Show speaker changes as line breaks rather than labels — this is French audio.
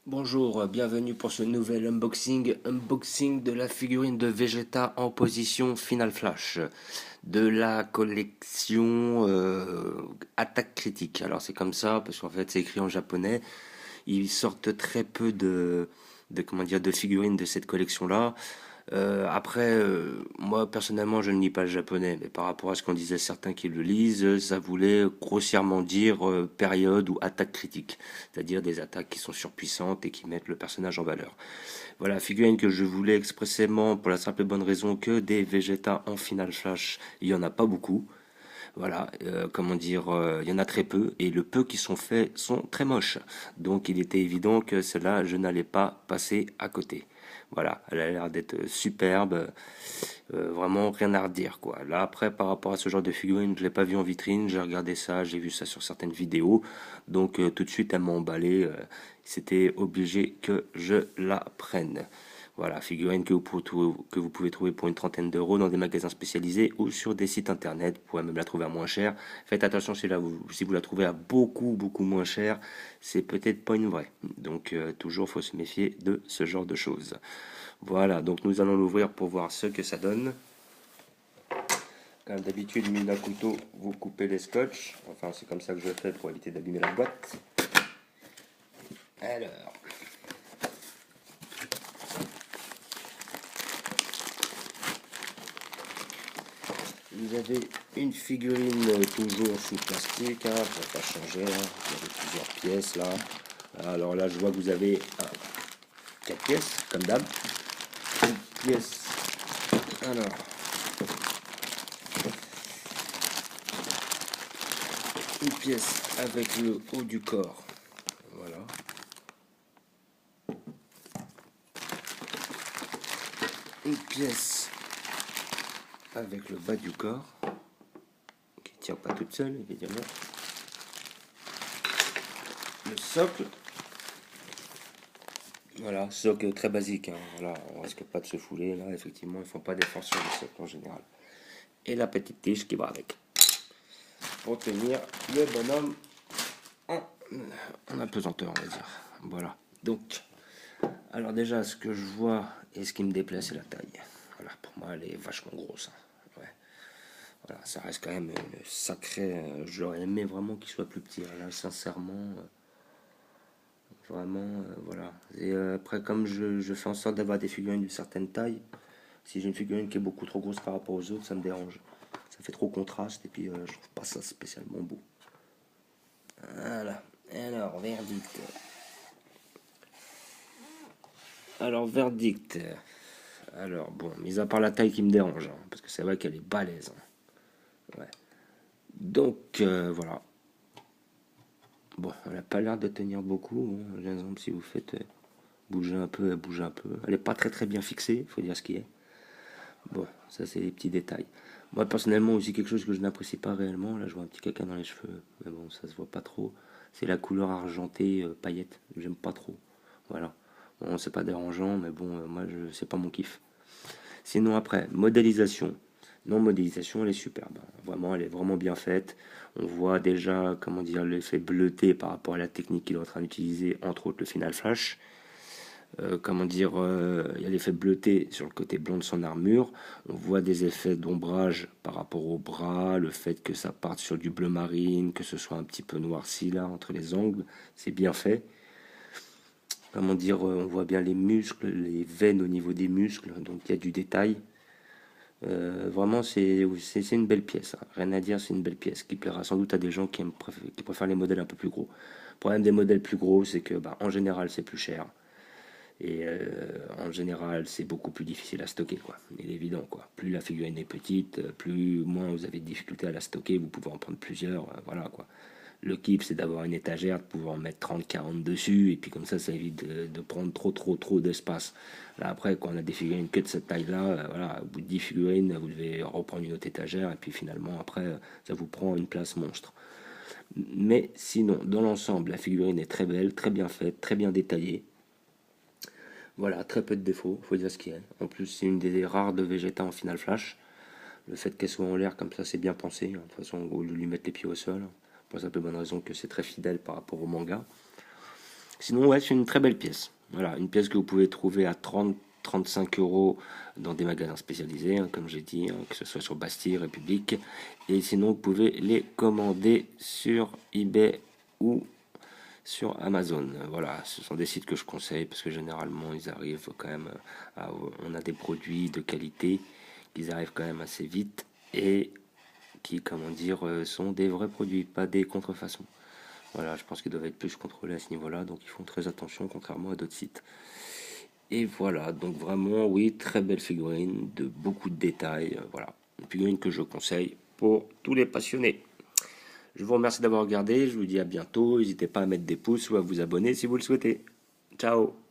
Bonjour, bienvenue pour ce nouvel unboxing de la figurine de Vegeta en position Final Flash de la collection Attaque Critique. Alors c'est comme ça parce qu'en fait c'est écrit en japonais. Ils sortent très peu de figurines de cette collection-là. Moi personnellement, je ne lis pas le japonais, mais par rapport à ce qu'en disaient certains qui le lisent, ça voulait grossièrement dire période ou attaque critique, c'est-à-dire des attaques qui sont surpuissantes et qui mettent le personnage en valeur. Voilà, figurine que je voulais expressément pour la simple et bonne raison que des Vegeta en Final Flash, il y en a pas beaucoup. Voilà, il y en a très peu et le peu qui sont faits sont très moches. Donc il était évident que cela, je n'allais pas passer à côté. Voilà, elle a l'air d'être superbe, vraiment rien à redire quoi. Là après par rapport à ce genre de figurine, je l'ai pas vu en vitrine, j'ai regardé ça, j'ai vu ça sur certaines vidéos, donc tout de suite elle m'a emballé, c'était obligé que je la prenne. Voilà, figurine que vous pouvez trouver pour une trentaine d'euros dans des magasins spécialisés ou sur des sites internet. Vous pouvez même la trouver à moins cher. Faites attention si vous la trouvez à beaucoup moins cher, c'est peut-être pas une vraie. Donc toujours faut se méfier de ce genre de choses. Voilà, donc nous allons l'ouvrir pour voir ce que ça donne. Comme d'habitude, mine à couteau, vous coupez les scotch. Enfin, c'est comme ça que je fais pour éviter d'abîmer la boîte. Alors, vous avez une figurine toujours sous plastique, hein, ça va pas changer. Hein. Vous avez plusieurs pièces là. Alors là, je vois que vous avez 4 pièces, comme d'hab. Une pièce. Alors, une pièce avec le haut du corps. Voilà. Une pièce avec le bas du corps, qui ne tient pas toute seule, évidemment. Le socle. Voilà, socle très basique. Hein. Voilà, on risque pas de se fouler. Là, effectivement, ils font pas d'efforts sur le socle en général. Et la petite tige qui va avec. Pour tenir le bonhomme en apesanteur, on va dire. Voilà. Donc, alors déjà, ce que je vois et ce qui me déplaît, c'est la taille. Voilà, pour moi, elle est vachement grosse. Hein. Ouais. Voilà, ça reste quand même une sacrée. J'aurais aimé vraiment qu'il soit plus petit. Là, sincèrement, vraiment, voilà. Et après, comme je fais en sorte d'avoir des figurines d'une certaine taille, si j'ai une figurine qui est beaucoup trop grosse par rapport aux autres, ça me dérange. Ça fait trop contraste et puis je trouve pas ça spécialement beau. Voilà. Alors, verdict. Alors, verdict. Alors, bon, mis à part la taille qui me dérange, hein, parce que c'est vrai qu'elle est balèze. Hein. Ouais. Donc, voilà. Bon, elle n'a pas l'air de tenir beaucoup. Hein. Par exemple, si vous faites bouger un peu, elle bouge un peu. Elle n'est pas très bien fixée, il faut dire ce qui est. Bon, ça c'est des petits détails. Moi personnellement aussi quelque chose que je n'apprécie pas réellement, là je vois un petit caca dans les cheveux, mais bon ça se voit pas trop, c'est la couleur argentée paillette, j'aime pas trop. Voilà. Bon c'est pas dérangeant, mais bon moi je c'est pas mon kiff. Sinon après, modélisation. Non modélisation elle est superbe. Vraiment elle est vraiment bien faite. On voit déjà comment dire l'effet bleuté par rapport à la technique qu'il est en train d'utiliser, entre autres le Final Flash. Il y a l'effet bleuté sur le côté blanc de son armure. On voit des effets d'ombrage par rapport au bras, le fait que ça parte sur du bleu marine, que ce soit un petit peu noirci là entre les angles, c'est bien fait. On voit bien les muscles, les veines au niveau des muscles, donc il y a du détail. Vraiment, c'est une belle pièce. Hein. Rien à dire, c'est une belle pièce qui plaira sans doute à des gens qui préfèrent les modèles un peu plus gros. Le problème des modèles plus gros, c'est que en général, c'est plus cher. Et en général, c'est beaucoup plus difficile à stocker, quoi. Il est évident, quoi. Plus la figurine est petite, plus moins vous avez de difficulté à la stocker, vous pouvez en prendre plusieurs, voilà, quoi. Le keep, c'est d'avoir une étagère, de pouvoir en mettre 30, 40 dessus, et puis comme ça évite de prendre trop d'espace. Là, après, quand on a des figurines que de cette taille-là, voilà, au bout de 10 figurines, vous devez reprendre une autre étagère, et puis finalement, après, ça vous prend une place monstre. Mais sinon, dans l'ensemble, la figurine est très belle, très bien faite, très bien détaillée. Voilà, très peu de défauts, faut dire ce qu'il y a. En plus, c'est une des rares de Vegeta en Final Flash. Le fait qu'elle soit en l'air comme ça, c'est bien pensé. De toute façon, au lieu de lui mettre les pieds au sol, pour la simple bonne raison que c'est très fidèle par rapport au manga. Sinon, ouais, c'est une très belle pièce. Voilà, une pièce que vous pouvez trouver à 30-35 € dans des magasins spécialisés, hein, comme j'ai dit, hein, que ce soit sur Bastille, République. Et sinon, vous pouvez les commander sur eBay ou sur Amazon. Voilà, ce sont des sites que je conseille parce que généralement, ils arrivent quand même on a des produits de qualité, qui arrivent quand même assez vite et qui, comment dire, sont des vrais produits, pas des contrefaçons. Voilà, je pense qu'ils doivent être plus contrôlés à ce niveau-là, donc ils font très attention, contrairement à d'autres sites. Et voilà, donc vraiment, oui, très belle figurine, de beaucoup de détails. Voilà, une figurine que je conseille pour tous les passionnés. Je vous remercie d'avoir regardé, je vous dis à bientôt. N'hésitez pas à mettre des pouces ou à vous abonner si vous le souhaitez. Ciao!